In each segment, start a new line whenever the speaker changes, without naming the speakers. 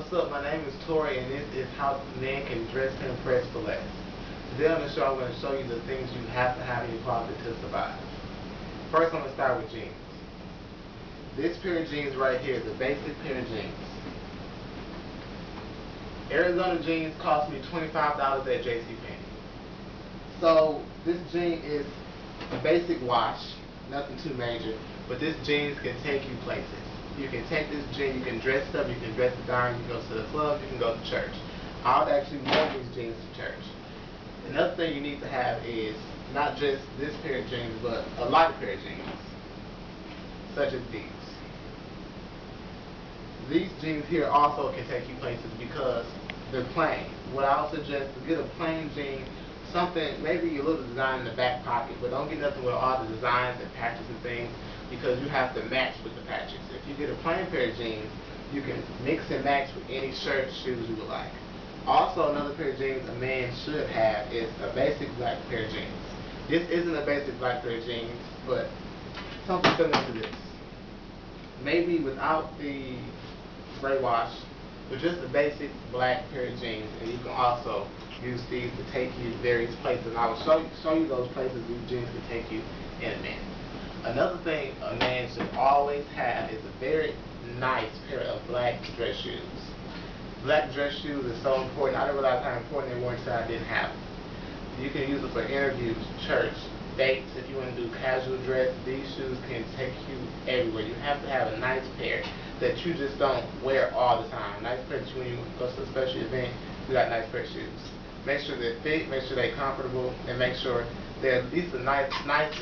What's up? My name is Torye, and this is how men can dress to impress for less. Today on the show, I'm going to show you the things you have to have in your closet to survive. First, I'm going to start with jeans. This pair of jeans right here is a basic pair of jeans. Arizona jeans cost me $25 at JC. So this jean is a basic wash, nothing too major, but this jeans can take you places. You can take this jean, you can dress it up, you can dress it down, you can go to the club, you can go to church. I would actually wear these jeans to church. Another thing you need to have is not just this pair of jeans, but a light pair of jeans, such as these. These jeans here also can take you places because they're plain. What I would suggest is get a plain jean, something, maybe a little design in the back pocket, but don't get nothing with all the designs and patches and things, because you have to match with the patches. If you get a plain pair of jeans, you can mix and match with any shirt, shoes you would like. Also, another pair of jeans a man should have is a basic black pair of jeans. This isn't a basic black pair of jeans, but something similar to this. Maybe without the spray wash, but just a basic black pair of jeans, and you can also use these to take you various places. And I will show you those places these jeans can take you in a minute. Another thing a man should always have is a very nice pair of black dress shoes. Black dress shoes is so important. I didn't realize how important they were until I didn't have them. You can use them for interviews, church, dates. If you want to do casual dress, these shoes can take you everywhere. You have to have a nice pair that you just don't wear all the time. A nice pair that when you go to a special event, you got a nice pair of shoes. Make sure they fit, make sure they're comfortable, and make sure they're at least a nice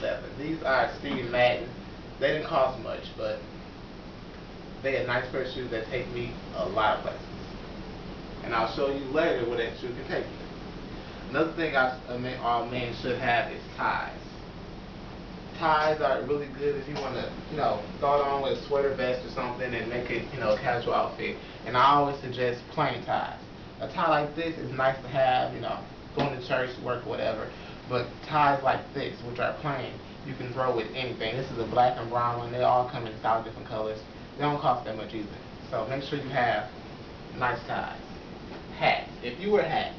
leather. These are Steve Madden. They didn't cost much, but they're a nice pair of shoes that take me a lot of places. And I'll show you later where that shoe can take you. Another thing all men should have is ties. Ties are really good if you want to, throw it on with a sweater vest or something and make it, a casual outfit. And I always suggest plain ties. A tie like this is nice to have, going to church, work, whatever. But ties like this, which are plain, you can throw with anything. This is a black and brown one. They all come in 5 different colors. They don't cost that much either. So make sure you have nice ties. Hats. If you wear hats,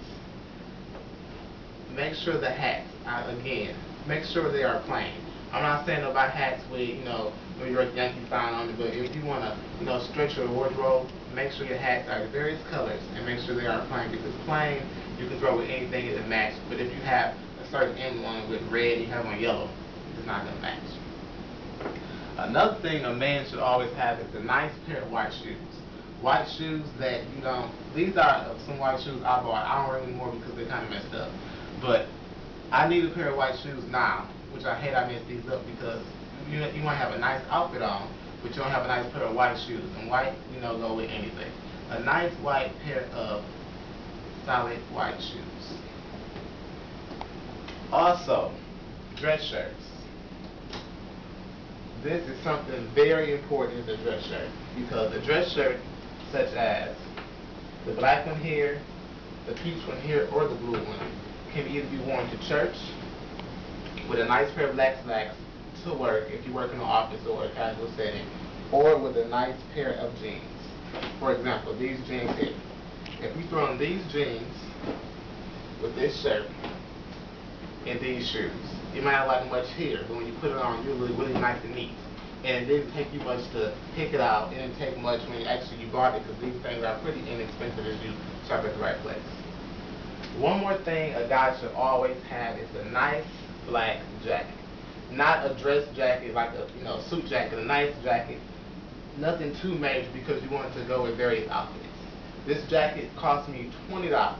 make sure the hats, again, make sure they are plain. I'm not saying about hats with, New York Yankee sign on it, but if you want to, stretch your wardrobe, make sure your hats are various colors and make sure they are plain, because plain, you can throw with anything it'll match. But if you have a certain end one with red and you have one yellow, it's not going to match. Another thing a man should always have is a nice pair of white shoes. White shoes that, these are some white shoes I bought. I don't wear them anymore because they're kind of messed up. But I need a pair of white shoes now, which I hate I messed these up, because you might have a nice outfit on, but you don't have a nice pair of white shoes. And white, go with anything. A nice white pair of solid white shoes. Also, dress shirts. This is something very important in a dress shirt, because a dress shirt such as the black one here, the peach one here, or the blue one can either be worn to church with a nice pair of black slacks to work if you work in an office or a casual setting, or with a nice pair of jeans. For example, these jeans here. If you throw on these jeans with this shirt and these shoes, you might not like much here, but when you put it on, you look really nice and neat. And it didn't take you much to pick it out. It didn't take much when you bought it, because these things are pretty inexpensive if you shop at the right place. One more thing a guy should always have is a nice black jacket. Not a dress jacket like a suit jacket, a nice jacket. Nothing too major, because you want it to go with various outfits. This jacket cost me $20. I'm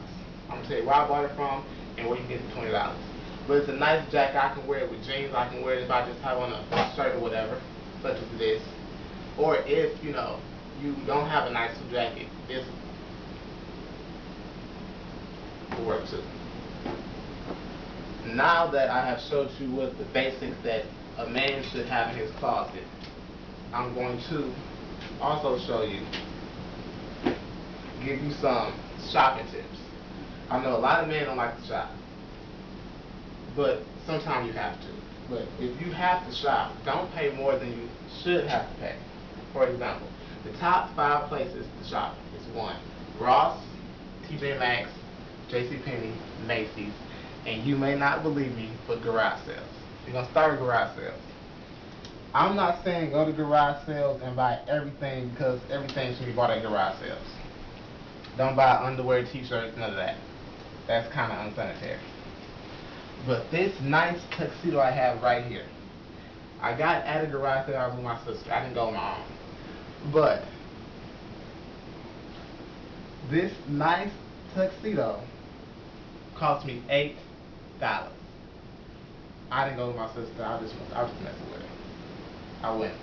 going to tell you where I bought it from and where you get it for $20. But it's a nice jacket. I can wear it with jeans. I can wear it if I just have on a shirt or whatever, such as this. Or if, you don't have a nice suit jacket, this will work too. Now that I have showed you what the basics that a man should have in his closet, I'm going to also show you, give you some shopping tips. I know a lot of men don't like to shop, but sometimes you have to. But if you have to shop, don't pay more than you should have to pay. For example, The top 5 places to shop is 1, Ross, TJ Maxx, JCPenney, Macy's, and you may not believe me, but garage sales. You're going to start with garage sales. I'm not saying go to garage sales and buy everything because everything should be bought at garage sales. Don't buy underwear, t-shirts, none of that. That's kind of unsanitary. But this nice tuxedo I have right here, I got at a garage sale. I was with my sister. I didn't go on my own. But this nice tuxedo cost me $8. I didn't go with my sister. I was just messing with it. I went.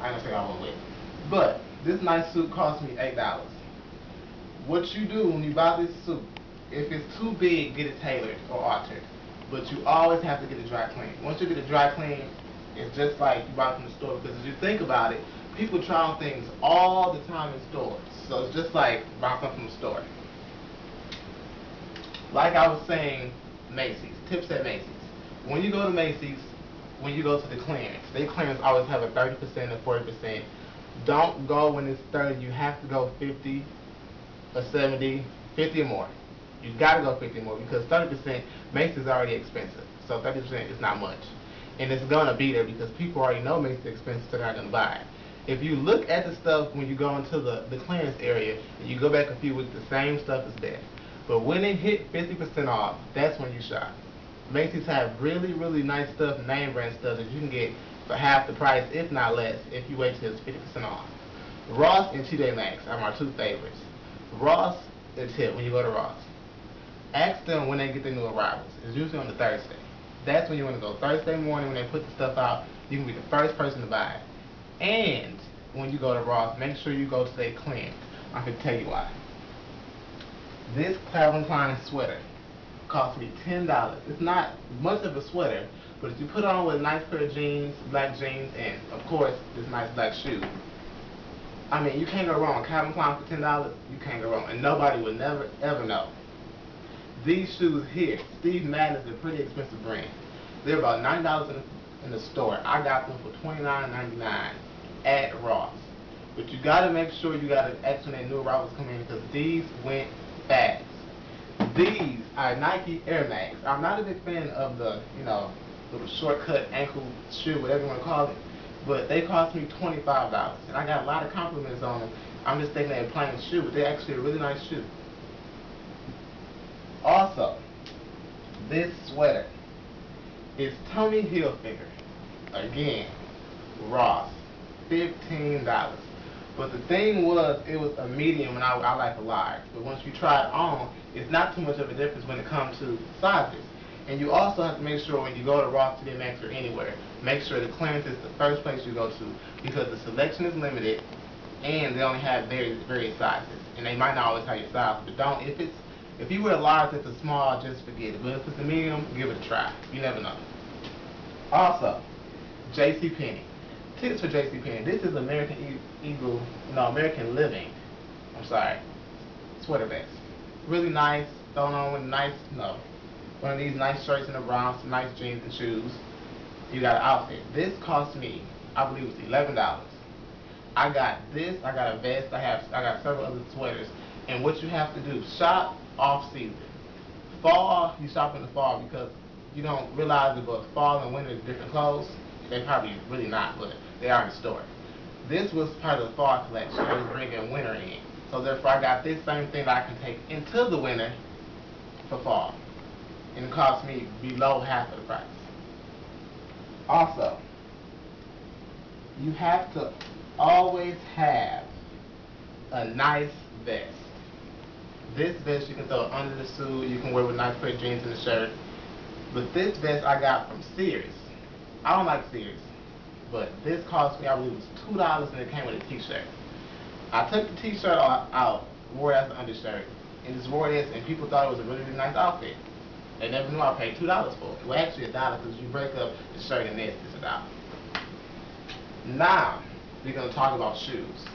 I ain't gonna say I went with it. But this nice suit cost me $8. What you do when you buy this suit, if it's too big, get it tailored or altered. But you always have to get it dry cleaned. Once you get it dry cleaned, it's just like you buy it from the store. Because as you think about it, people try on things all the time in stores. So it's just like buying something from the store. Like I was saying, Macy's. Tips at Macy's. When you go to Macy's, when you go to the clearance, they clearance always have a 30% or 40%. Don't go when it's 30. You have to go 50 or 70, 50 or more. You gotta go 50 or more because 30%, Macy's is already expensive. So 30% is not much. And it's gonna be there because people already know Macy's is expensive, so they're not gonna buy it. If you look at the stuff when you go into the clearance area and you go back a few weeks, the same stuff is there. But when it hit 50% off, that's when you shop. Macy's have really, really nice stuff, name brand stuff that you can get for half the price, if not less, if you wait till it's 50% off. Ross and TJ Maxx are my 2 favorites. Ross, a tip when you go to Ross. Ask them when they get their new arrivals. It's usually on the Thursday. That's when you want to go. Thursday morning when they put the stuff out, you can be the first person to buy it. And when you go to Ross, make sure you go to their clearance. I can tell you why. This Calvin Klein sweater cost me $10. It's not much of a sweater, but if you put it on with a nice pair of jeans, black jeans, and of course this nice black shoe, I mean, you can't go wrong. Calvin Klein for $10, you can't go wrong, and nobody would never ever know. These shoes here, Steve Madden is a pretty expensive brand. They're about $9 in the store. I got them for $29.99 at Ross. But you got to make sure you got an X when that new arrivals come in because these went fast. These are Nike Air Max. I'm not a big fan of the, little shortcut ankle shoe, whatever you want to call it, but they cost me $25, and I got a lot of compliments on them. I'm just thinking they're a plain shoe, but they're actually a really nice shoe. Also, this sweater is Tommy Hilfiger. Again, Ross, $15. But the thing was, it was a medium, and I like a large. But once you try it on, it's not too much of a difference when it comes to sizes. And you also have to make sure when you go to Ross, TJ Maxx, or anywhere, make sure the clearance is the first place you go to because the selection is limited, and they only have various sizes. And they might not always have your size, but don't. If you wear a large, it's a small, just forget it. But if it's a medium, give it a try. You never know. Also, JCPenney. Tips for JCPenney. This is American American Living. Sweater vest. Really nice. Thrown on with one of these nice shirts and a brown, some nice jeans and shoes. You got an outfit. This cost me, I believe it was $11. I got this. I got a vest. I got several other sweaters. And what you have to do, shop off season. Fall, you shop in the fall because you don't realize it, but fall and winter is different clothes. They probably really not, but they are in the store. This was part of the fall collection. I was bringing winter in. So therefore I got this same thing that I can take into the winter for fall. And it cost me below half of the price. Also, you have to always have a nice vest. This vest you can throw under the suit, you can wear with nice pair of jeans and a shirt. But this vest I got from Sears. I don't like Sears, but this cost me, I believe it was $2 and it came with a t-shirt. I took the t-shirt out, wore it as an undershirt, and just wore this, and people thought it was a really, really nice outfit. They never knew I paid $2 for it. Well, actually $1 because you break up the shirt and this, it's $1. Now, we're going to talk about shoes.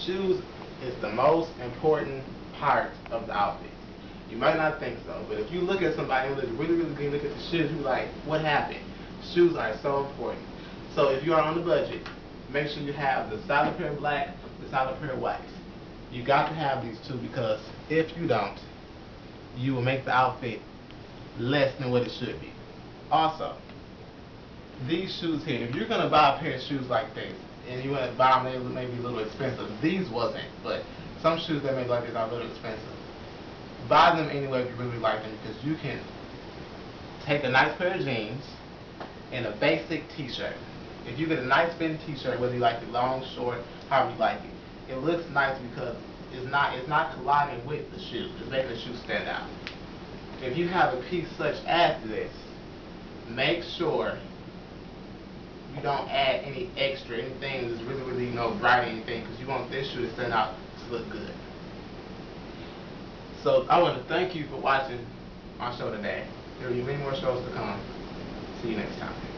Shoes is the most important part of the outfit. You might not think so, but if you look at somebody who looks really, really good, look at the shoes, you're like, what happened? Shoes are so important. So if you are on the budget, make sure you have the solid pair black, the solid pair whites. You got to have these two because if you don't, you will make the outfit less than what it should be. Also, these shoes here, if you're going to buy a pair of shoes like this, and you want to buy them maybe a little expensive, these wasn't, but some shoes that may like this are a little expensive. Buy them anyway if you really like them, because you can take a nice pair of jeans and a basic t-shirt. If you get a nice fitting t-shirt, whether you like it long, short, however you like it, it looks nice because it's not colliding with the shoe. It's making the shoe stand out. If you have a piece such as this, make sure you don't add any extra, anything that's really bright or anything, because you want this shoe to stand out to look good. So I want to thank you for watching our show today. There will be many more shows to come. See you next time.